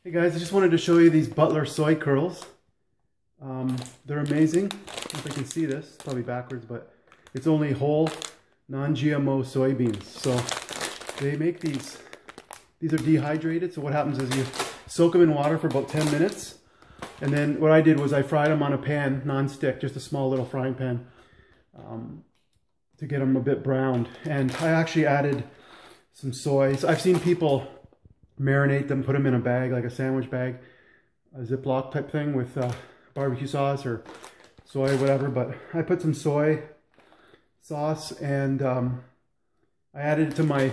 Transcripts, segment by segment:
Hey guys, I just wanted to show you these Butler soy curls. They're amazing. I don't know if I can see this, it's probably backwards, but it's only whole, non-GMO soybeans. So they make these are dehydrated. So what happens is you soak them in water for about 10 minutes. And then what I did was I fried them on a pan, non-stick, just a small little frying pan, to get them a bit browned. And I actually added some soy. So I've seen people marinate them, put them in a bag, like a sandwich bag, a Ziploc type thing with barbecue sauce or soy, whatever. But I put some soy sauce and I added it to my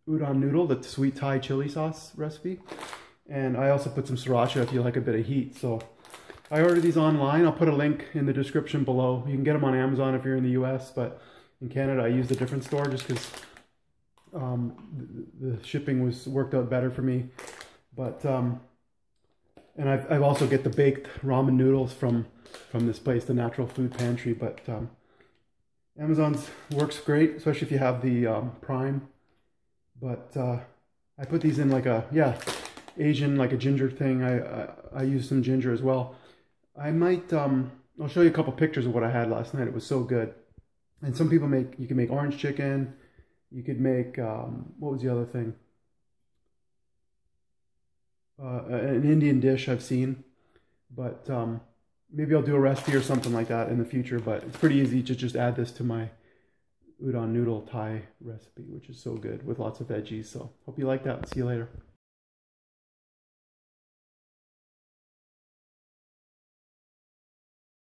udon noodle, the sweet Thai chili sauce recipe. And I also put some sriracha if you like a bit of heat. So I ordered these online. I'll put a link in the description below. You can get them on Amazon if you're in the US, but in Canada I used a different store just because the shipping worked out better for me. But and I've also get the baked ramen noodles from this place, the Natural Food Pantry. But Amazon's works great, especially if you have the Prime. But I put these in like a Asian, like a ginger thing. I use some ginger as well. I might I'll show you a couple pictures of what I had last night. It was so good. And some people you can make orange chicken. You could make, what was the other thing? An Indian dish I've seen, but maybe I'll do a recipe or something like that in the future. But it's pretty easy to just add this to my udon noodle Thai recipe, which is so good with lots of veggies. So hope you like that. See you later.